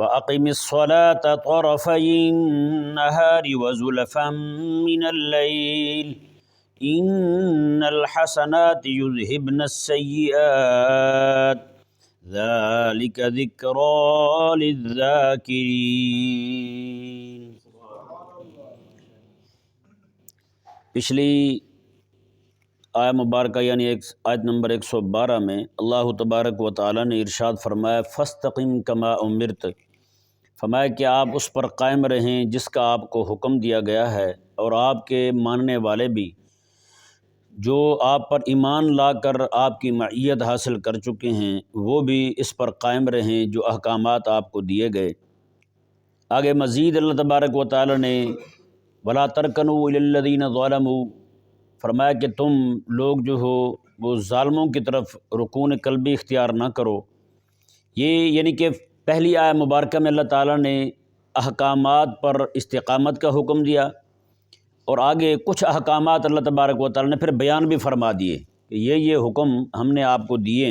وَأَقِمِ الصَّلَاةَ طَرَفَيِ النَّهَارِ وَزُلَفًا مِّنَ اللَّيْلِ إِنَّ الْحَسَنَاتِ يُذْهِبْنَ السَّيِّئَاتِ ذَلِكَ ذِكْرَىٰ لِلذَّاكِرِينَ۔ پچھلی آیہ مبارکہ یعنی آیت نمبر 112 میں اللہ تبارک و تعالیٰ نے ارشاد فرمایا فَاسْتَقِمْ كَمَا أُمِرْتَ، فرمایا کہ آپ اس پر قائم رہیں جس کا آپ کو حکم دیا گیا ہے، اور آپ کے ماننے والے بھی جو آپ پر ایمان لا کر آپ کی معیت حاصل کر چکے ہیں وہ بھی اس پر قائم رہیں جو احکامات آپ کو دیے گئے۔ آگے مزید اللہ تبارک و تعالیٰ نے وَلَا تَرْكَنُوا إِلَى الَّذِينَ ظَلَمُوا، فرمایا کہ تم لوگ جو ہو وہ ظالموں کی طرف رکون قلبی اختیار نہ کرو۔ یہ یعنی کہ پہلی آیہ مبارکہ میں اللہ تعالیٰ نے احکامات پر استقامت کا حکم دیا، اور آگے کچھ احکامات اللہ تبارک و تعالیٰ نے پھر بیان بھی فرما دیے کہ یہ حکم ہم نے آپ کو دیے۔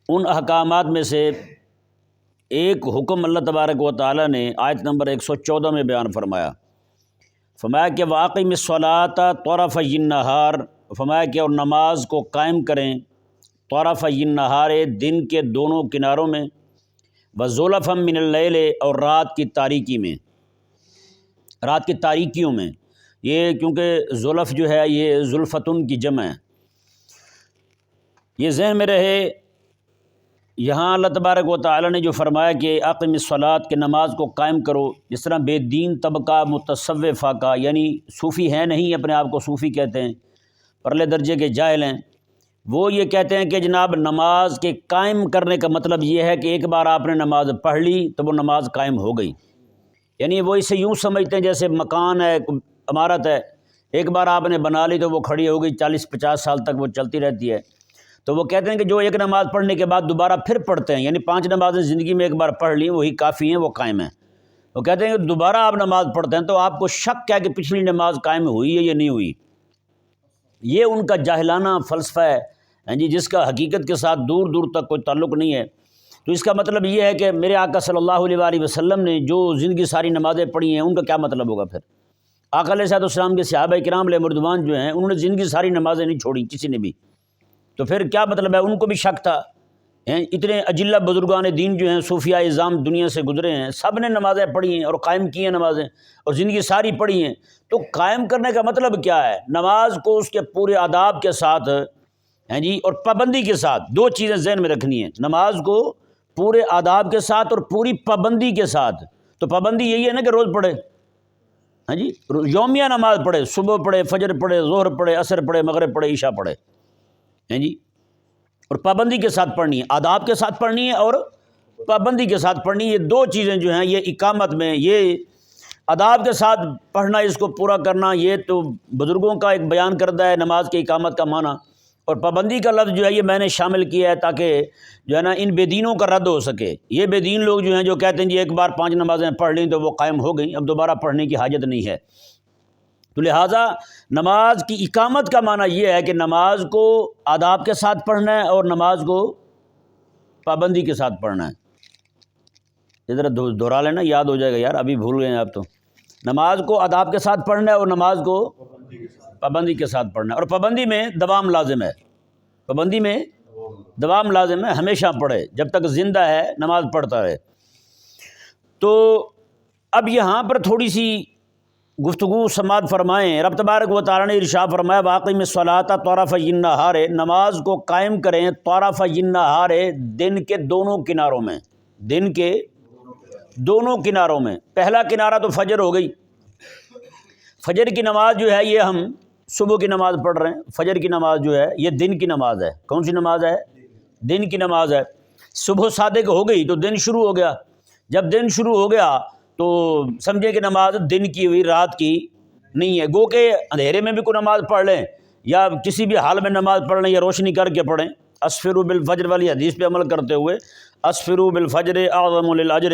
ان احکامات میں سے ایک حکم اللہ تبارک و تعالیٰ نے آیت نمبر 114 میں بیان فرمایا کہ وَأَقِمِ الصَّلَاةَ طَرَفَيِ النَّهَارِ، فرمایا کہ اور نماز کو قائم کریں طَرَفَيِ النَّهَارِ، دن کے دونوں کناروں میں، وَزُلَفًا مِّنَ اللَّيْلِ، اور رات کی تاریکی میں، رات کی تاریکیوں میں۔ یہ کیونکہ زلف جو ہے یہ زلفتن کی جمع ہے، یہ ذہن میں رہے۔ یہاں اللہ تبارک و تعالیٰ نے جو فرمایا کہ اقم الصلاۃ، کہ نماز کو قائم کرو، جس طرح بے دین طبقہ متصوفہ کا، یعنی صوفی ہیں نہیں، اپنے آپ کو صوفی کہتے ہیں، پرلے درجے کے جاہل ہیں، وہ یہ کہتے ہیں کہ جناب نماز کے قائم کرنے کا مطلب یہ ہے کہ ایک بار آپ نے نماز پڑھ لی تو وہ نماز قائم ہو گئی۔ یعنی وہ اسے یوں سمجھتے ہیں جیسے مکان ہے، عمارت ہے، ایک بار آپ نے بنا لی تو وہ کھڑی ہو گئی، 40-50 سال تک وہ چلتی رہتی ہے۔ تو وہ کہتے ہیں کہ جو ایک نماز پڑھنے کے بعد دوبارہ پھر پڑھتے ہیں، یعنی 5 نمازیں زندگی میں ایک بار پڑھ لی وہی کافی ہیں، وہ قائم ہیں۔ وہ کہتے ہیں کہ دوبارہ آپ نماز پڑھتے ہیں تو آپ کو شک ہے کہ پچھلی نماز قائم ہوئی ہے یا نہیں ہوئی۔ یہ ان کا جاہلانہ فلسفہ ہے جی، جس کا حقیقت کے ساتھ دور دور تک کوئی تعلق نہیں ہے۔ تو اس کا مطلب یہ ہے کہ میرے آقا صلی اللہ علیہ وآلہ وسلم نے جو زندگی ساری نمازیں پڑھی ہیں ان کا کیا مطلب ہوگا پھر؟ آقا علیہ السلام کے صحابہ کرام علیہ مردوان جو ہیں انہوں نے زندگی ساری نمازیں نہیں چھوڑی کسی نے بھی، تو پھر کیا مطلب ہے؟ ان کو بھی شک تھا۔ اتنے اجلہ بزرگان دین جو ہیں، صوفیاء اعظام دنیا سے گزرے ہیں، سب نے نمازیں پڑھی ہیں اور قائم کی ہیں نمازیں، اور زندگی ساری پڑھی ہیں۔ تو قائم کرنے کا مطلب کیا ہے؟ نماز کو اس کے پورے آداب کے ساتھ جی اور پابندی کے ساتھ، 2 چیزیں ذہن میں رکھنی ہیں، نماز کو پورے آداب کے ساتھ اور پوری پابندی کے ساتھ۔ تو پابندی یہی ہے نا کہ روز پڑھے، جی یومیہ نماز پڑھے، صبح پڑھے، فجر پڑھے، ظہر پڑھے، عصر پڑھے، مغرب پڑھے، عشاء پڑھے، جی اور پابندی کے ساتھ پڑھنی ہے، آداب کے ساتھ پڑھنی ہے اور پابندی کے ساتھ پڑھنی ہے۔ یہ 2 چیزیں جو ہیں یہ اقامت میں، یہ آداب کے ساتھ پڑھنا، اس کو پورا کرنا، یہ تو بزرگوں کا ایک بیان کردہ ہے نماز کی اقامت کا معنی، اور پابندی کا لفظ جو ہے یہ میں نے شامل کیا ہے تاکہ جو ہے نا ان بے دینوں کا رد ہو سکے۔ یہ بے دین لوگ جو ہیں جو کہتے ہیں جی ایک بار 5 نمازیں پڑھ لیں تو وہ قائم ہو گئیں، اب دوبارہ پڑھنے کی حاجت نہیں ہے۔ تو لہٰذا نماز کی اقامت کا معنی یہ ہے کہ نماز کو آداب کے ساتھ پڑھنا ہے اور نماز کو پابندی کے ساتھ پڑھنا ہے۔ ذرا دہرا لینا، یاد ہو جائے گا یار، ابھی بھول گئے ہیں آپ تو۔ نماز کو آداب کے ساتھ پڑھنا ہے اور نماز کو پابندی کے ساتھ پڑھنا ہے، اور پابندی میں دوام لازم ہے، پابندی میں دوام لازم ہے، ہمیشہ پڑھے، جب تک زندہ ہے نماز پڑھتا رہے۔ تو اب یہاں پر تھوڑی سی گفتگو سماعت فرمائیں۔ رب تبارک و تعالیٰ نے ارشاد فرمایا وَأَقِمِ الصَّلَاةَ طَرَفَيِ النَّهَارِ، نماز کو قائم کریں طَرَفَيِ النَّهَارِ، دن کے دونوں کناروں میں، دن کے دونوں کناروں میں۔ پہلا کنارہ تو فجر ہو گئی، فجر کی نماز جو ہے یہ ہم صبح کی نماز پڑھ رہے ہیں، فجر کی نماز جو ہے یہ دن کی نماز ہے۔ کون سی نماز ہے؟ دن کی نماز ہے۔ صبح صادق ہو گئی تو دن شروع ہو گیا، جب دن شروع ہو گیا تو سمجھے کہ نماز دن کی ہوئی، رات کی نہیں ہے۔ گو کہ اندھیرے میں بھی کوئی نماز پڑھ لیں یا کسی بھی حال میں نماز پڑھ لیں یا روشنی کر کے پڑھیں، اسفروا بالفجر والی حدیث پہ عمل کرتے ہوئے اسفروا بالفجر اعظم للاجر،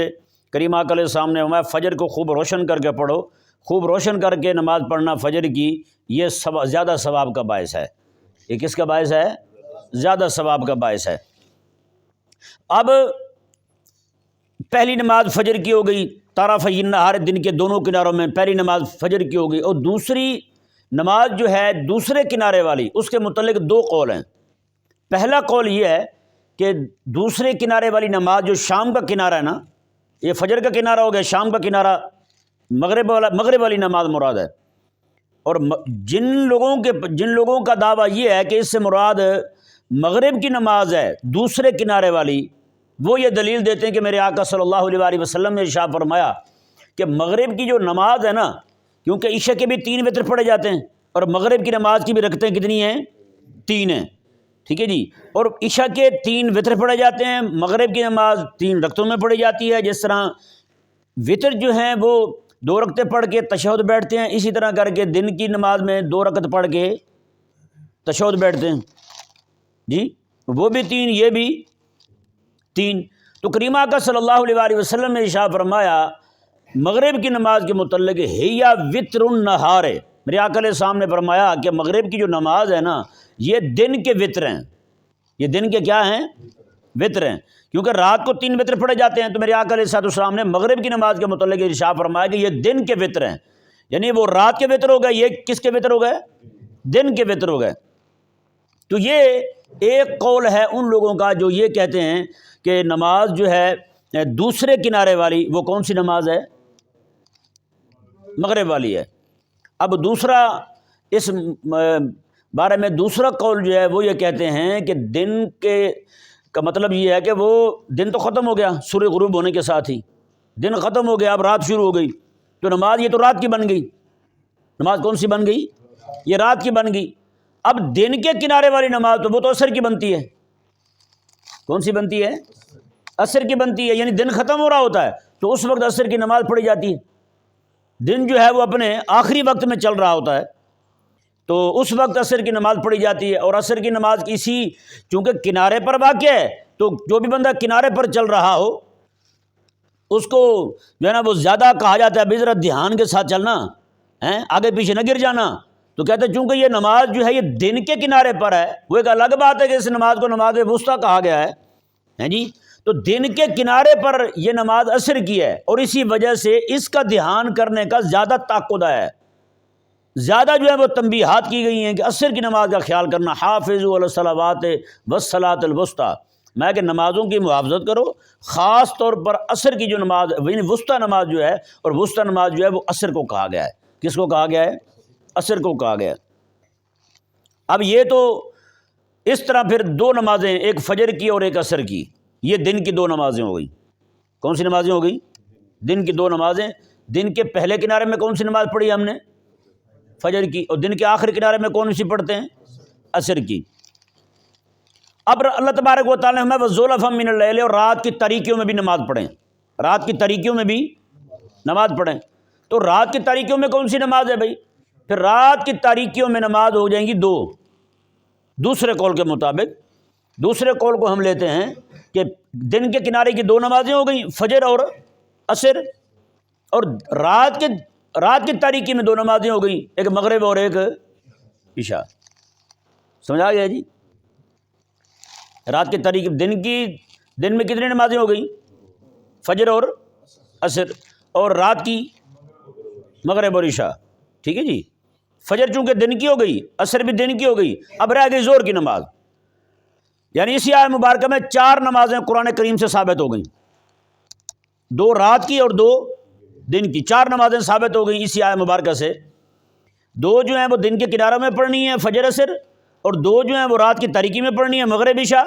کریم آقا علیہ السلام نے فرمایا فجر کو خوب روشن کر کے پڑھو، خوب روشن کر کے نماز پڑھنا فجر کی، یہ زیادہ ثواب کا باعث ہے۔ یہ کس کا باعث ہے؟ زیادہ ثواب کا باعث ہے۔ اب پہلی نماز فجر کی ہو گئی، طرفی النہار، دن کے دونوں کناروں میں پہلی نماز فجر کی ہو گئی، اور دوسری نماز جو ہے دوسرے کنارے والی، اس کے متعلق دو قول ہیں۔ پہلا قول یہ ہے کہ دوسرے کنارے والی نماز جو شام کا کنارہ ہے نا، یہ فجر کا کنارہ ہو گیا، شام کا کنارہ مغرب والی نماز مراد ہے۔ اور جن لوگوں کا دعویٰ یہ ہے کہ اس سے مراد مغرب کی نماز ہے دوسرے کنارے والی، وہ یہ دلیل دیتے ہیں کہ میرے آقا صلی اللہ علیہ وآلہ وسلم نے ارشاد فرمایا کہ مغرب کی جو نماز ہے نا، کیونکہ عشاء کے بھی 3 وتر پڑھے جاتے ہیں اور مغرب کی نماز کی بھی رکعتیں کتنی ہیں؟ 3 ہیں، ٹھیک ہے جی، اور عشاء کے 3 وتر پڑھے جاتے ہیں، مغرب کی نماز 3 رکعتوں میں پڑھی جاتی ہے۔ جس طرح وتر جو ہیں وہ 2 رکعتیں پڑھ کے تشہد بیٹھتے ہیں، اسی طرح کر کے دن کی نماز میں 2 رکعت پڑھ کے تشہد بیٹھتے ہیں جی، وہ بھی 3، یہ بھی 3۔ تو کریم آقا صلی اللہ علیہ وآلہ وسلم نے ارشاد فرمایا مغرب کی نماز کے متعلق ہی وتر النہار، میرے آقا علیہ السلام نے فرمایا کہ مغرب کی جو نماز ہے نا، یہ دن کے وتر ہیں، یہ دن کے کیا ہیں؟ وتر ہیں، کیونکہ رات کو 3 وتر پڑھے جاتے ہیں۔ تو میرے آقا علیہ السلام نے مغرب کی نماز کے متعلق ارشاد فرمایا کہ یہ دن کے وتر ہیں، یعنی وہ رات کے وتر ہو گئے، یہ کس کے وتر ہو گئے؟ دن کے وتر ہو گئے۔ تو یہ ایک قول ہے ان لوگوں کا جو یہ کہتے ہیں کہ نماز جو ہے دوسرے کنارے والی، وہ کون سی نماز ہے؟ مغرب والی ہے۔ اب دوسرا اس بارے میں دوسرا قول جو ہے وہ یہ کہتے ہیں کہ دن کا مطلب یہ ہے کہ وہ دن تو ختم ہو گیا سورج غروب ہونے کے ساتھ ہی، دن ختم ہو گیا، اب رات شروع ہو گئی، تو نماز یہ تو رات کی بن گئی، نماز کون سی بن گئی؟ یہ رات کی بن گئی۔ اب دن کے کنارے والی نماز تو وہ تو عصر کی بنتی ہے، کون سی بنتی ہے؟ عصر کی بنتی ہے، یعنی دن ختم ہو رہا ہوتا ہے تو اس وقت عصر کی نماز پڑھی جاتی ہے، دن جو ہے وہ اپنے آخری وقت میں چل رہا ہوتا ہے تو اس وقت عصر کی نماز پڑھی جاتی ہے۔ اور عصر کی نماز کسی چونکہ کنارے پر واقع ہے تو جو بھی بندہ کنارے پر چل رہا ہو اس کو جو ہے نا وہ زیادہ کہا جاتا ہے ذرا دھیان کے ساتھ چلنا، آگے پیچھے نہ گر جانا، تو کہتے ہیں چونکہ یہ نماز جو ہے یہ دن کے کنارے پر ہے، وہ ایک الگ بات ہے کہ اس نماز کو نماز وسطیٰ کہا گیا ہے جی، تو دن کے کنارے پر یہ نماز عصر کی ہے، اور اسی وجہ سے اس کا دھیان کرنے کا زیادہ تاکد ہے، زیادہ جو ہے وہ تنبیہات کی گئی ہیں کہ عصر کی نماز کا خیال کرنا، حافظوا علی الصلوات والصلاۃ الوسطیٰ، میں کہ نمازوں کی محافظت کرو، خاص طور پر عصر کی جو نماز یعنی وسطیٰ نماز جو ہے، اور وسطیٰ نماز جو ہے وہ عصر کو کہا گیا ہے۔ کس کو کہا گیا ہے؟ عصر کو کہا گیا ہے۔ اب یہ تو اس طرح پھر 2 نمازیں، ایک فجر کی اور ایک عصر کی، یہ دن کی 2 نمازیں ہو گئی۔ کون سی نمازیں ہو گئی؟ دن کی 2 نمازیں۔ دن کے پہلے کنارے میں کون سی نماز پڑھی ہم نے؟ فجر کی، اور دن کے آخری کنارے میں کون سی پڑھتے ہیں؟ عصر کی۔ اب اللہ تبارک و تعالیٰ نے وَزُلَفًا مِّنَ اللَّيْلِ، اور رات کی تاریکیوں میں بھی نماز پڑھیں، رات کی تاریکیوں میں بھی نماز پڑھیں۔ تو رات کی تاریکیوں میں کون سی نماز ہے بھائی؟ پھر رات کی تاریکیوں میں نماز ہو جائیں گی 2، دوسرے قول کے مطابق۔ دوسرے قول کو ہم لیتے ہیں کہ دن کے کنارے کی 2 نمازیں ہو گئیں، فجر اور عصر، اور رات کی تاریکی میں 2 نمازیں ہو گئیں، ایک مغرب اور ایک عشاء۔ سمجھا گیا جی؟ رات کی تاریکی دن میں کتنی نمازیں ہو گئیں؟ فجر اور عصر، اور رات کی مغرب اور عشاء، ٹھیک ہے جی۔ فجر چونکہ دن کی ہو گئی، عصر بھی دن کی ہو گئی، اب رہ گئی زور کی نماز، یعنی اسی آیت مبارکہ میں 4 نمازیں قرآن کریم سے ثابت ہو گئیں، 2 رات کی اور 2 دن کی، 4 نمازیں ثابت ہو گئیں اسی آیت مبارکہ سے۔ 2 جو ہیں وہ دن کے کناروں میں پڑھنی ہے فجر عصر، اور 2 جو ہیں وہ رات کی تاریکی میں پڑھنی ہے مغرب عشاء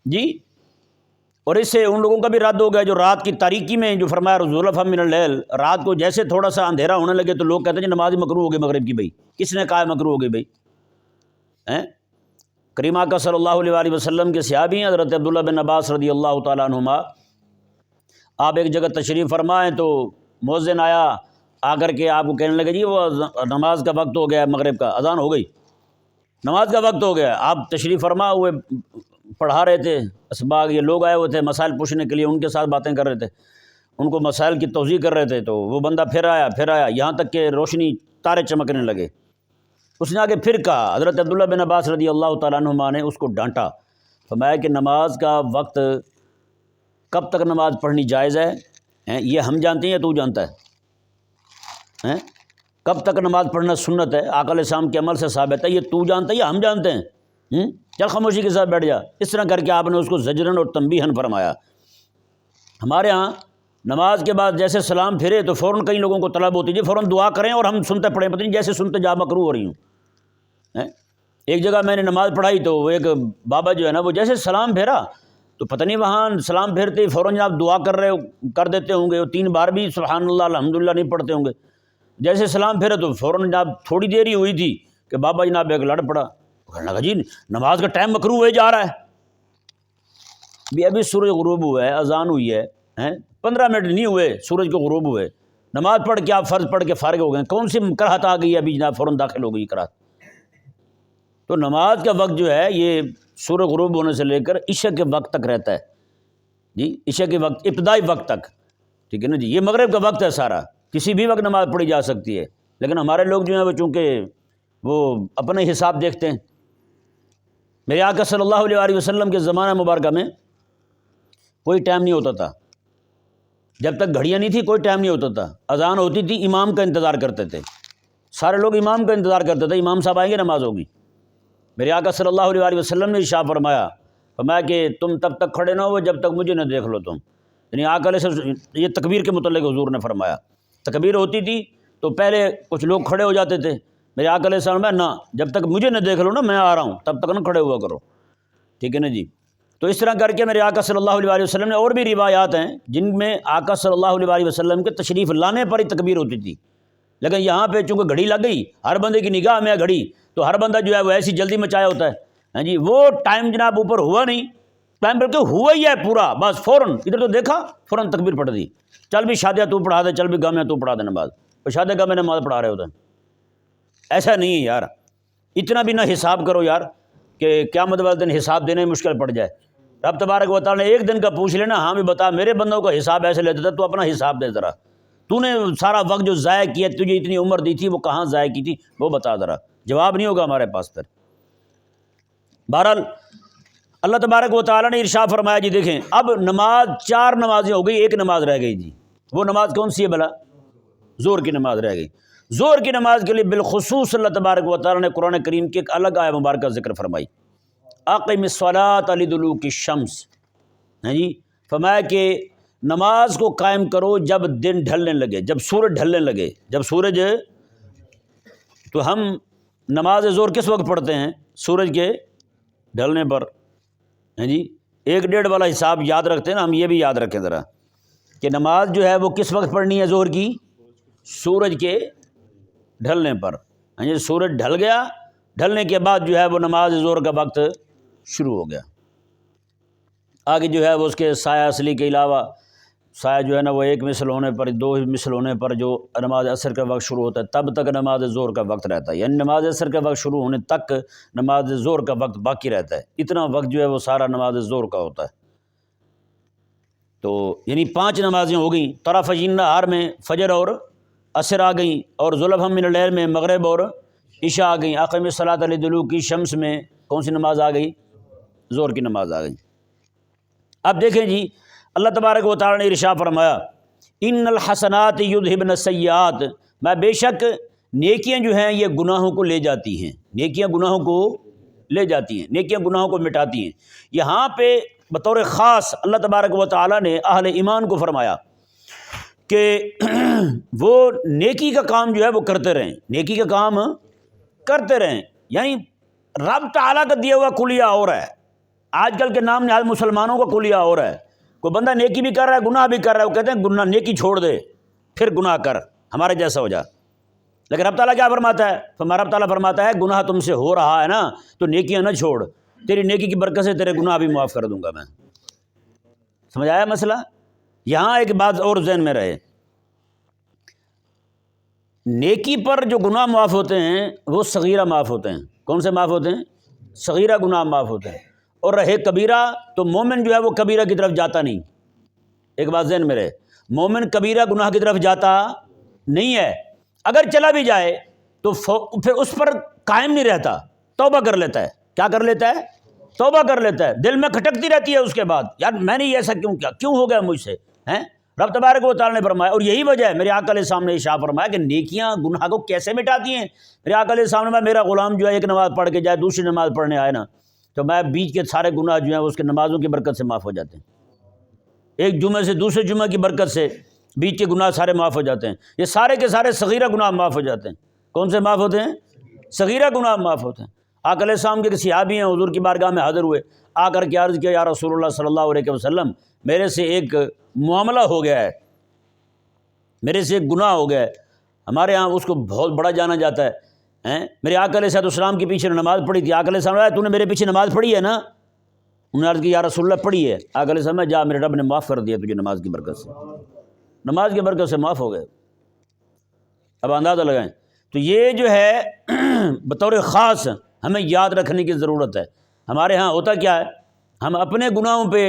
جی۔ اور اس سے ان لوگوں کا بھی رد ہو گیا جو رات کی تاریکی میں جو فرمایا وَزُلَفًا مِّنَ اللَّيْلِ، رات کو جیسے تھوڑا سا اندھیرا ہونے لگے تو لوگ کہتے ہیں نماز مکروہ ہو گئی مغرب کی، بھائی کس نے کہا مکروہ ہو گئی بھائی؟ کریم آقا صلی اللہ علیہ وآلہ وسلم کے صحابی ہیں حضرت عبداللہ بن عباس رضی اللہ تعالیٰ عنہما، آپ ایک جگہ تشریف فرمائیں تو مؤذن آیا، آ کر کے آپ کو کہنے لگے جی وہ نماز کا وقت ہو گیا، مغرب کا اذان ہو گئی، نماز کا وقت ہو گیا۔ آپ تشریف فرما ہوئے پڑھا رہے تھے اسباغ، یہ لوگ آئے ہوئے تھے مسائل پوچھنے کے لیے، ان کے ساتھ باتیں کر رہے تھے، ان کو مسائل کی توضیح کر رہے تھے، تو وہ بندہ پھر آیا یہاں تک کہ روشنی تارے چمکنے لگے۔ اس نے آگے پھر کہا، حضرت عبداللہ بن عباس رضی اللہ تعالیٰ عنہما نے اس کو ڈانٹا، فرمایا کہ نماز کا وقت کب تک نماز پڑھنی جائز ہے یہ ہم جانتے ہیں یا تو جانتا ہے؟ کب تک نماز پڑھنا سنت ہے، آقا علیہ السلام کے عمل سے ثابت ہے، یہ تو جانتا ہے یا ہم جانتے ہیں؟ چل خاموشی کے ساتھ بیٹھ جا۔ اس طرح کر کے آپ نے اس کو زجرن اور تنبیہن فرمایا۔ ہمارے ہاں نماز کے بعد جیسے سلام پھرے تو فوراً کئی لوگوں کو طلب ہوتی ہے جی فوراً دعا کریں اور ہم سنتے پڑھیں، پتہ نہیں جیسے سنتے جا مکروہ ہو رہی ہوں۔ ایک جگہ میں نے نماز پڑھائی تو وہ ایک بابا جو ہے نا وہ جیسے سلام پھیرا تو پتہ نہیں وہاں سلام پھیرتے ہی فوراً جناب دعا کر دیتے ہوں گے، وہ 3 بار بھی سبحان اللہ الحمدللہ نہیں پڑھتے ہوں گے۔ جیسے سلام پھیرے تو فوراً جناب تھوڑی دیر ہی ہوئی تھی کہ بابا جناب ایک لڑ پڑا، کہنے لگا جی نماز کا ٹائم مکروہ ہوئے جا رہا ہے، ابھی سورج غروب ہوا ہے، اذان ہوئی ہے، 15 منٹ نہیں ہوئے سورج کو غروب ہوئے، نماز پڑھ کے آپ فرض پڑھ کے فارغ ہو گئے، کون سی کراہت آ گئی ہے ابھی جناب فوراً داخل ہو گئی کراہت؟ تو نماز کا وقت جو ہے یہ سورج غروب ہونے سے لے کر عشاء کے وقت تک رہتا ہے، جی عشاء کے وقت ابتدائی وقت تک، ٹھیک ہے نا جی، یہ مغرب کا وقت ہے سارا، کسی بھی وقت نماز پڑھی جا سکتی ہے، لیکن ہمارے لوگ جو ہیں وہ چونکہ وہ اپنے حساب دیکھتے ہیں۔ میرے آقا صلی اللہ علیہ وآلہ وسلم کے زمانہ مبارکہ میں کوئی ٹائم نہیں ہوتا تھا، جب تک گھڑیاں نہیں تھی کوئی ٹائم نہیں ہوتا تھا، اذان ہوتی تھی امام کا انتظار کرتے تھے، سارے لوگ امام کا انتظار کرتے تھے، امام صاحب آئیں گے نماز ہوگی۔ میرے آقا صلی اللہ علیہ وآلہ وسلم نے ارشاد فرمایا کہ تم تب تک کھڑے نہ ہو جب تک مجھے نہ دیکھ لو تم، یعنی آقا علیہ السلام یہ تکبیر کے متعلق حضور نے فرمایا، تکبیر ہوتی تھی تو پہلے کچھ لوگ کھڑے ہو جاتے تھے، میرے آقا علیہ السلام میں نہ جب تک مجھے نہ دیکھ لو نا میں آ رہا ہوں تب تک نہ کھڑے ہوا کرو، ٹھیک ہے نا جی۔ تو اس طرح کر کے میرے آقا صلی اللہ علیہ وآلہ وسلم نے اور بھی روایات ہیں جن میں آقا صلی اللہ علیہ وآلہ وسلم کے تشریف لانے پر ہی تکبیر ہوتی تھی، لیکن یہاں پہ چونکہ گھڑی لگ گئی، ہر بندے کی نگاہ میں گھڑی، تو ہر بندہ جو ہے وہ ایسی جلدی مچایا ہوتا ہے، ہاں جی وہ ٹائم جناب اوپر ہوا نہیں، ٹائم پر تو ہوا ہی ہے پورا، بس فوراً ادھر تو دیکھا فوراً تکبیر پڑھ دی، چل بھی شادیہ تو پڑھا دے، چل بھی گامیاں تو پڑھا دے نماز، تو شادی گاہ میں نماز پڑھا رہے ہوتے ہیں۔ ایسا نہیں ہے یار، اتنا بھی نہ حساب کرو یار کہ قیامت والے دن حساب دینے میں مشکل پڑ جائے۔ رب تبارک و تعالیٰ نے ایک دن کا پوچھ لینا، ہاں بھی بتا میرے بندوں کا حساب ایسے لیتے تھے، تو اپنا حساب دے ذرا، تو نے سارا وقت جو ضائع کیا، تجھے اتنی عمر دی تھی وہ کہاں ضائع کی تھی وہ بتا ذرا، جواب نہیں ہوگا ہمارے پاس پھر۔ بہرحال اللہ تبارک و تعالیٰ نے ارشاد فرمایا جی دیکھیں اب نماز 4 نمازیں ہو گئی، ایک نماز رہ گئی جی، وہ نماز کون سی ہے بھلا؟ ظہر کی نماز رہ گئی۔ ظہر کی نماز کے لیے بالخصوص اللہ تبارک و تعالیٰ نے قرآن کریم کی ایک الگ آیت مبارکہ ذکر فرمائی، اقم الصلاۃ لدلوک الشمس، ہاں جی فرمایا کہ نماز کو قائم کرو جب دن ڈھلنے لگے، جب سورج ڈھلنے لگے، جب سورج، تو ہم نماز ظہر کس وقت پڑھتے ہیں؟ سورج کے ڈھلنے پر، ہاں جی 1-1.5 والا حساب یاد رکھتے ہیں نا، ہم یہ بھی یاد رکھیں ذرا کہ نماز جو ہے وہ کس وقت پڑھنی ہے ظہر کی؟ سورج کے ڈھلنے پر، ہاں جی سورج ڈھل گیا، ڈھلنے کے بعد جو ہے وہ نماز ظہر کا وقت شروع ہو گیا۔ آگے جو ہے وہ اس کے سایہ اصلی کے علاوہ سایہ جو ہے نا وہ 1 مثل ہونے پر، 2 مثل ہونے پر جو نماز عصر کا وقت شروع ہوتا ہے تب تک نماز ظہر کا وقت رہتا ہے، یعنی نماز عصر کا وقت شروع ہونے تک نماز ظہر کا وقت باقی رہتا ہے، اتنا وقت جو ہے وہ سارا نماز ظہر کا ہوتا ہے۔ تو یعنی 5 نمازیں ہو گئیں، طرفی النہار میں فجر اور عصر آ گئیں، اور زلفا من اللیل میں مغرب اور عشاء آ گئیں، اقیم الصلاۃ لدلوک الشمس میں کون سی نماز آ گئی؟ ظہر کی نماز آ گئی۔ اب دیکھیں جی اللہ تبارک و تعالیٰ نے ارشاد فرمایا ان الحسنات یذہبن السیئات، میں بے شک نیکیاں جو ہیں یہ گناہوں کو لے جاتی ہیں، نیکیاں گناہوں کو لے جاتی ہیں، نیکیاں گناہوں کو مٹاتی ہیں۔ یہاں پہ بطور خاص اللہ تبارک و تعالیٰ نے اہل ایمان کو فرمایا کہ وہ نیکی کا کام جو ہے وہ کرتے رہیں، نیکی کا کام کرتے رہیں، یعنی رب تعالیٰ کا دیا ہوا کلیہ اور ہے، آج کل کے نام نہاد مسلمانوں کا کلیہ اور ہے، کوئی بندہ نیکی بھی کر رہا ہے گناہ بھی کر رہا ہے، وہ کہتے ہیں گناہ نیکی چھوڑ دے پھر گناہ کر ہمارے جیسا ہو جا، لیکن رب تعالیٰ کیا فرماتا ہے؟ رب تعالیٰ فرماتا ہے گناہ تم سے ہو رہا ہے نا تو نیکیاں نہ چھوڑ، تیری نیکی کی برکت سے تیرے گناہ بھی معاف کر دوں گا میں۔ سمجھ آیا مسئلہ؟ یہاں ایک بات اور ذہن میں رہے، نیکی پر جو گناہ معاف ہوتے ہیں وہ صغیرہ معاف ہوتے ہیں، کون سے معاف ہوتے ہیں؟ صغیرہ گناہ معاف ہوتے ہیں، اور رہے کبیرہ تو مومن جو ہے وہ کبیرہ کی طرف جاتا نہیں، ایک بات ذہن میں رہے، مومن کبیرہ گناہ کی طرف جاتا نہیں ہے، اگر چلا بھی جائے تو پھر اس پر قائم نہیں رہتا، توبہ کر لیتا ہے، کیا کر لیتا ہے؟ توبہ کر لیتا ہے، دل میں کھٹکتی رہتی ہے اس کے بعد، یار میں نے یہ ایسا کیوں کیا، کیوں ہو گیا مجھ سے، ہیں؟ رب تبارک و تعالیٰ نے فرمایا، اور یہی وجہ ہے، میرے آقا علیہ السلام نے ارشاد فرمایا کہ نیکیاں گناہ کو کیسے مٹاتی ہیں۔ میرے آقا علیہ السلام نے، میرا غلام جو ہے ایک نماز پڑھ کے جائے، دوسری نماز پڑھنے آئے نا، تو میں بیچ کے سارے گناہ جو ہیں اس کے نمازوں کی برکت سے معاف ہو جاتے ہیں، ایک جمعے سے دوسرے جمعے کی برکت سے بیچ کے گناہ سارے معاف ہو جاتے ہیں، یہ سارے کے سارے صغیرہ گناہ معاف ہو جاتے ہیں۔ کون سے معاف ہوتے ہیں؟ صغیرہ گناہ معاف ہوتے ہیں۔ آقا علیہ السلام کے کسی صحابی ہیں، حضور کی بارگاہ میں حاضر ہوئے، آ کر کے عرض کیا، یا رسول اللہ صلی اللہ علیہ وسلم، میرے سے ایک معاملہ ہو گیا ہے، میرے سے ایک گناہ ہو گیا ہے، ہمارے ہاں اس کو بہت بڑا جانا جاتا ہے، میرے آقا علیہ السلام کے پیچھے نماز پڑھی تھی، آقا علیہ السلام، تو نے میرے پیچھے نماز پڑھی ہے نا؟ انہوں نے عرض کی، یا رسول اللہ پڑھی ہے۔ آقا علیہ السلام، جا میرے رب نے معاف کر دیا تجھے نماز کی برکت سے، نماز کی برکت سے معاف ہو گئے۔ اب اندازہ لگائیں، تو یہ جو ہے بطور خاص ہمیں یاد رکھنے کی ضرورت ہے۔ ہمارے ہاں ہوتا کیا ہے، ہم اپنے گناہوں پہ،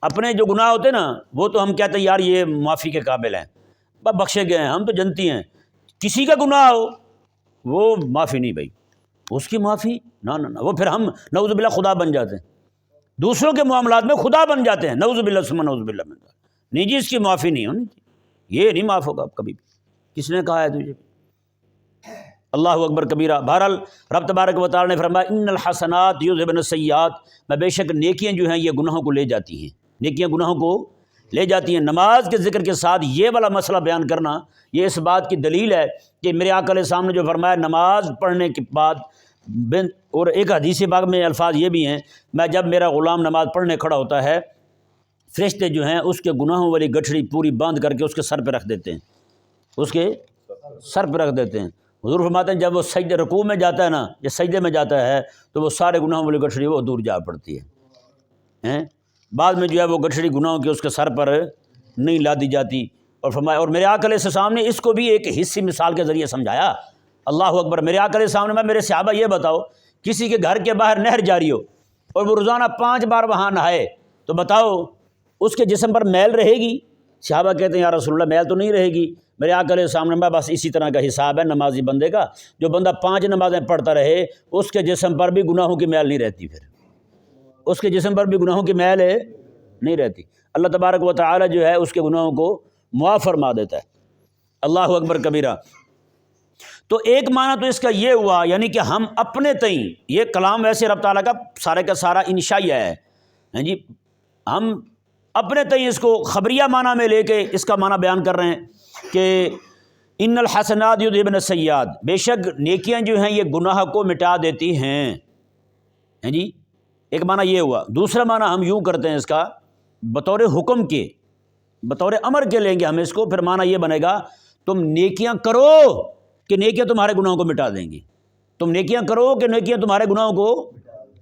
اپنے جو گناہ ہوتے ہیں نا، وہ تو ہم کہتے ہیں یار یہ معافی کے قابل ہیں، بخشے گئے ہیں، ہم تو جنتی ہیں۔ کسی کا گناہ ہو وہ معافی نہیں بھائی، اس کی معافی نہ وہ پھر ہم نعوذ باللہ خدا بن جاتے ہیں، دوسروں کے معاملات میں خدا بن جاتے ہیں، نعوذ باللہ ثم نعوذ باللہ من ذلک۔ نہیں جی، اس کی معافی نہیں ہونی چاہیے، یہ نہیں معاف ہوگا کبھی بھی، کس نے کہا ہے تجھے؟ اللہ اکبر کبیرہ۔ بہرحال رب تبارک و تعالیٰ نے فرمایا، ان الحسنات یذھبن السیئات، میں بے شک نیکیاں جو ہیں یہ گناہوں کو لے جاتی ہیں، نیکیاں گناہوں کو لے جاتی ہیں۔ نماز کے ذکر کے ساتھ یہ والا مسئلہ بیان کرنا، یہ اس بات کی دلیل ہے کہ میرے آقا علیہ السلام نے جو فرمایا نماز پڑھنے کے بعد، اور ایک حدیث پاک میں الفاظ یہ بھی ہیں، میں جب میرا غلام نماز پڑھنے کھڑا ہوتا ہے، فرشتے جو ہیں اس کے گناہوں والی گٹھڑی پوری باندھ کر کے اس کے سر پہ رکھ دیتے ہیں، اس کے سر پہ رکھ دیتے ہیں۔ حضور فرماتے ہیں جب وہ سجدے رکوع میں جاتا ہے نا، یا سجدے میں جاتا ہے، تو وہ سارے گناہوں والی گٹھڑی وہ دور جا پڑتی ہے، بعد میں جو ہے وہ گٹھڑی گناہوں کی اس کے سر پر نہیں لادی جاتی۔ اور فرمایا، اور میرے آقا علیہ السلام نے اس کو بھی ایک حصی مثال کے ذریعے سمجھایا۔ اللہ اکبر۔ میرے آقا علیہ السلام نے، میں میرے صحابہ یہ بتاؤ، کسی کے گھر کے باہر نہر جاری ہو اور وہ روزانہ 5 بار وہاں نہائے، تو بتاؤ اس کے جسم پر میل رہے گی؟ صحابہ کہتے ہیں یا رسول اللہ میل تو نہیں رہے گی۔ میرے آقا علیہ السلام نے، بس اسی طرح کا حساب ہے نمازی بندے کا، جو بندہ 5 نمازیں پڑھتا رہے اس کے جسم پر بھی گناہوں کی میل نہیں رہتی، پھر اس کے جسم پر بھی گناہوں کی میل نہیں رہتی۔ اللہ تبارک و تعالی جو ہے اس کے گناہوں کو معاف فرما دیتا ہے۔ اللہ اکبر کبیرہ۔ تو ایک معنی تو اس کا یہ ہوا، یعنی کہ ہم اپنے تئیں، یہ کلام ویسے رب تعالیٰ کا سارے کا سارا انشائیہ ہے جی، ہم اپنے تئیں اس کو خبریہ معنی میں لے کے اس کا معنی بیان کر رہے ہیں کہ ان الحسنات یذھبن السیئات، بے شک نیکیاں جو ہیں یہ گناہ کو مٹا دیتی ہیں جی، ایک معنی یہ ہوا۔ دوسرا معنی ہم یوں کرتے ہیں اس کا، بطور حکم کے، بطور امر کے لیں گے ہم اس کو، پھر معنی یہ بنے گا تم نیکیاں کرو کہ نیکیاں تمہارے گناہوں کو مٹا دیں گی، تم نیکیاں کرو کہ نیکیاں تمہارے گناہوں کو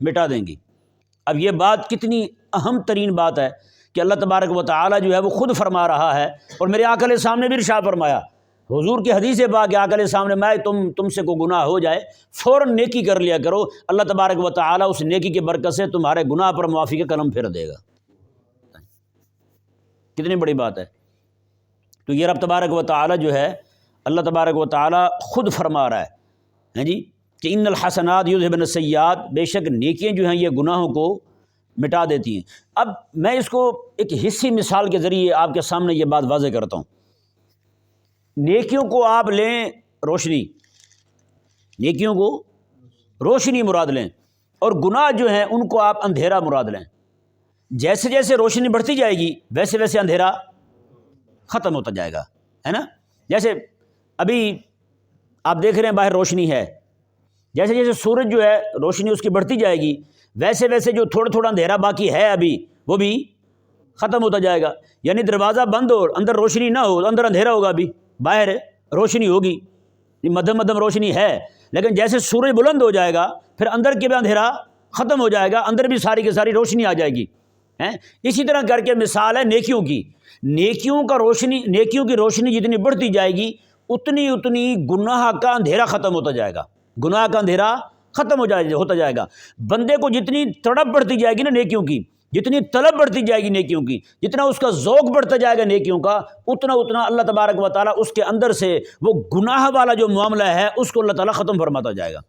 مٹا دیں گی۔ اب یہ بات کتنی اہم ترین بات ہے کہ اللہ تبارک و تعالی جو ہے وہ خود فرما رہا ہے، اور میرے آقا علیہ السلام نے بھی ارشاد فرمایا، حضور کی حدیث پاک آقا علیہ السلام نے، میں تم سے کوئی گناہ ہو جائے فوراً نیکی کر لیا کرو، اللہ تبارک و تعالی اس نیکی کی برکت سے تمہارے گناہ پر معافی کا قلم پھیر دے گا۔ کتنی بڑی بات ہے۔ تو یہ رب تبارک و تعالی جو ہے، اللہ تبارک و تعالی خود فرما رہا ہے جی کہ ان الحسنات یذھبن السیئات، بے شک نیکیاں جو ہیں یہ گناہوں کو مٹا دیتی ہیں۔ اب میں اس کو ایک حصی مثال کے ذریعے آپ کے سامنے یہ بات واضح کرتا ہوں۔ نیکیوں کو آپ لیں روشنی، نیکیوں کو روشنی مراد لیں، اور گناہ جو ہیں ان کو آپ اندھیرا مراد لیں۔ جیسے جیسے روشنی بڑھتی جائے گی ویسے ویسے اندھیرا ختم ہوتا جائے گا، ہے نا؟ جیسے ابھی آپ دیکھ رہے ہیں باہر روشنی ہے، جیسے جیسے سورج جو ہے روشنی اس کی بڑھتی جائے گی ویسے ویسے جو تھوڑا تھوڑا اندھیرا باقی ہے ابھی وہ بھی ختم ہوتا جائے گا۔ یعنی دروازہ بند ہو، اندر روشنی نہ ہو، اندر اندھیرا ہوگا، ابھی باہر روشنی ہوگی، مدھم مدھم روشنی ہے، لیکن جیسے سورج بلند ہو جائے گا پھر اندر کے بھی اندھیرا ختم ہو جائے گا، اندر بھی ساری کی ساری روشنی آ جائے گی۔ اسی طرح کر کے مثال ہے نیکیوں کی، نیکیوں کی روشنی جتنی بڑھتی جائے گی اتنی گناہ کا اندھیرا ختم ہوتا جائے گا، گناہ کا اندھیرا ختم ہوتا جائے گا۔ بندے کو جتنی تڑپ بڑھتی جائے گی نا نیکیوں کی، جتنی طلب بڑھتی جائے گی نیکیوں کی، جتنا اس کا ذوق بڑھتا جائے گا نیکیوں کا، اتنا اللہ تبارک و تعالیٰ اس کے اندر سے وہ گناہ والا جو معاملہ ہے اس کو اللہ تعالیٰ ختم فرماتا جائے گا،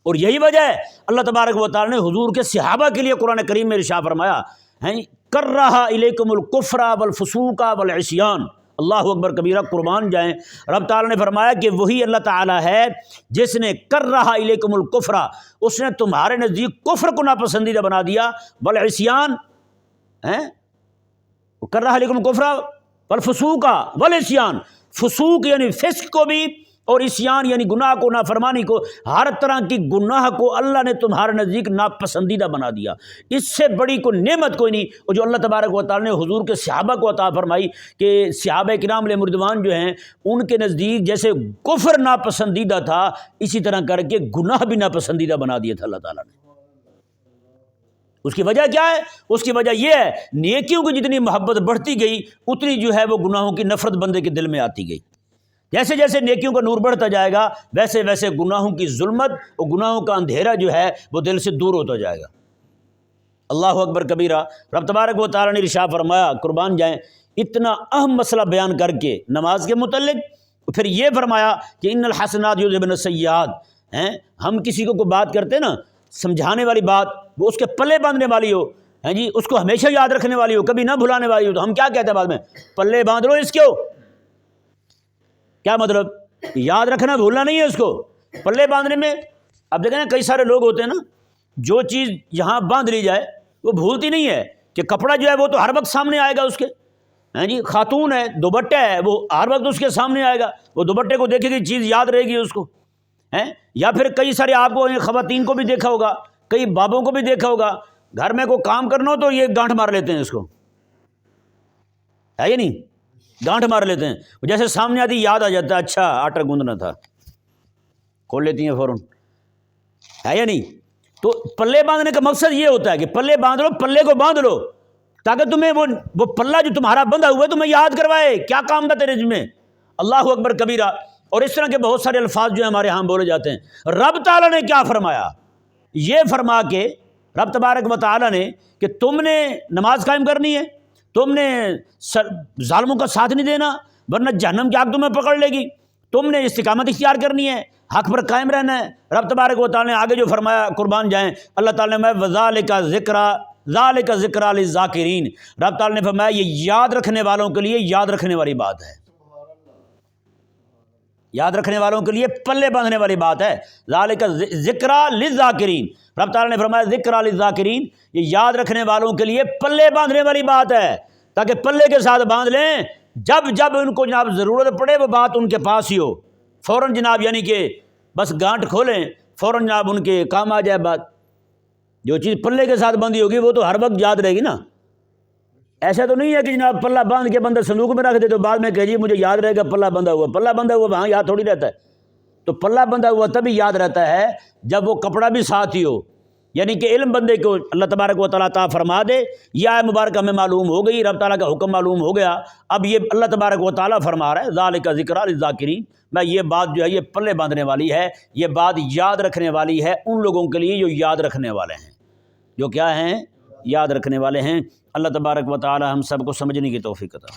اور یہی وجہ ہے اللہ تبارک و تعالی نے حضور کے صحابہ کے لیے قرآن کریم میں ارشاد فرمایا ہے کرہ الیکم الکفر والفسوق والعصیان، اللہ اکبر کبیرہ، قربان جائیں۔ رب تعالیٰ نے فرمایا کہ وہی اللہ تعالیٰ ہے جس نے کرہ الیکم الکفر، اس نے تمہارے نزدیک کفر کو ناپسندیدہ بنا دیا، والعصیان کرہ الیکم الکفر والفسوق والعصیان، فسوق یعنی فسق کو بھی اور عصیان یعنی گناہ کو، نافرمانی کو، ہر طرح کی گناہ کو اللہ نے تمہارے نزدیک ناپسندیدہ بنا دیا۔ اس سے بڑی کوئی نعمت کوئی نہیں، اور جو اللہ تبارک و تعالی نے حضور کے صحابہ کو عطا فرمائی کہ صحابہ کرام علیہ رضوان جو ہیں ان کے نزدیک جیسے کفر ناپسندیدہ تھا، اسی طرح کر کے گناہ بھی ناپسندیدہ بنا دیا تھا اللہ تعالیٰ نے۔ اس کی وجہ کیا ہے؟ اس کی وجہ یہ ہے نیکیوں کی جتنی محبت بڑھتی گئی اتنی جو ہے وہ گناہوں کی نفرت بندے کے دل میں آتی گئی۔ جیسے جیسے نیکیوں کا نور بڑھتا جائے گا ویسے ویسے گناہوں کی ظلمت اور گناہوں کا اندھیرا جو ہے وہ دل سے دور ہوتا جائے گا۔ اللہ اکبر کبیرہ۔ رب تبارک و تعالیٰ نے ارشاد فرمایا، قربان جائیں، اتنا اہم مسئلہ بیان کر کے نماز کے متعلق پھر یہ فرمایا کہ ان الحسنات یذھبن السیئات، ہم کسی کو کوئی بات کرتے نا سمجھانے والی بات، وہ اس کے پلے باندھنے والی ہو، جی اس کو ہمیشہ یاد رکھنے والی ہو، کبھی نہ بھلانے والی ہو، تو ہم کیا کہتے ہیں بعد میں؟ پلے باندھ لو اس کو۔ کیا مطلب؟ یاد رکھنا بھولنا نہیں ہے اس کو، پلے باندھنے میں۔ اب دیکھیں نا کئی سارے لوگ ہوتے ہیں نا جو چیز یہاں باندھ لی جائے وہ بھولتی نہیں ہے، کہ کپڑا جو ہے وہ تو ہر وقت سامنے آئے گا اس کے، جی خاتون ہے دوپٹہ ہے وہ ہر وقت اس کے سامنے آئے گا، وہ دوپٹے کو دیکھے گی چیز یاد رہے گی اس کو، یا پھر کئی سارے آپ کو خواتین کو بھی دیکھا ہوگا، کئی بابوں کو بھی دیکھا ہوگا، گھر میں کوئی کام کرنا ہو تو یہ گانٹھ مار لیتے ہیں اس کو، ہے یا نہیں؟ گانٹھ مار لیتے ہیں، جیسے سامنے آتی یاد آ جاتا ہے اچھا آٹا گوندنا تھا، کھول لیتی ہیں فوراً، ہے یا نہیں؟ تو پلے باندھنے کا مقصد یہ ہوتا ہے کہ پلے باندھ لو، پلے کو باندھ لو تاکہ تمہیں وہ پلہ جو تمہارا بندھا ہوا ہے تمہیں یاد کروائے کیا کام تھا تیرے جسم میں۔ اللہ اکبر کبیرہ۔ اور اس طرح کے بہت سارے الفاظ جو ہیں ہمارے ہاں بولے جاتے ہیں۔ رب تعالیٰ نے کیا فرمایا؟ یہ فرما کے رب تبارک و تعالیٰ نے کہ تم نے نماز قائم کرنی ہے، تم نے ظالموں کا ساتھ نہیں دینا ورنہ جہنم کی آگ تمہیں پکڑ لے گی، تم نے استقامت اختیار کرنی ہے، حق پر قائم رہنا ہے۔ رب تبارک و تعالیٰ نے آگے جو فرمایا قربان جائیں، اللہ تعالیٰ نے وذالک ذکریٰ للذاکرین، رب تعالیٰ نے فرمایا یہ یاد رکھنے والوں کے لیے یاد رکھنے والی بات ہے، یاد رکھنے والوں کے لیے پلے باندھنے والی بات ہے۔ ذالک ذکریٰ للذاکرین، رب تعالیٰ نے فرمایا ذکریٰ للذاکرین، یہ یاد رکھنے والوں کے لیے پلے باندھنے والی بات ہے، تاکہ پلے کے ساتھ باندھ لیں، جب جب ان کو جناب ضرورت پڑے وہ بات ان کے پاس ہی ہو، فوراً جناب یعنی کہ بس گانٹھ کھولیں فوراً جناب ان کے کام آ جائے بات۔ جو چیز پلے کے ساتھ بندھی ہوگی وہ تو ہر وقت یاد رہے گی نا۔ ایسا تو نہیں ہے کہ جناب پلہ باندھ کے بندہ صندوق میں رکھ دے تو بعد میں کہے جی مجھے یاد رہے گا پلہ بندھا ہوا، پلہ بندھا ہوا وہاں یاد تھوڑی رہتا ہے۔ تو پلہ بندھا ہوا تبھی یاد رہتا ہے جب وہ کپڑا بھی ساتھ ہی ہو، یعنی کہ علم بندے کو اللہ تبارک و تعالیٰ عطا فرما دے۔ یہ آیت مبارکہ ہمیں معلوم ہو گئی، رب تعالیٰ کا حکم معلوم ہو گیا، اب یہ اللہ تبارک و تعالیٰ فرما رہا ہے ذالک ذکریٰ للذاکرین، میں یہ بات جو ہے یہ پلے باندھنے والی ہے، یہ بات یاد رکھنے والی ہے ان لوگوں کے لیے جو یاد رکھنے والے ہیں، جو کیا ہیں؟ یاد رکھنے والے ہیں۔ اللہ تبارک و تعالیٰ ہم سب کو سمجھنے کی توفیق عطا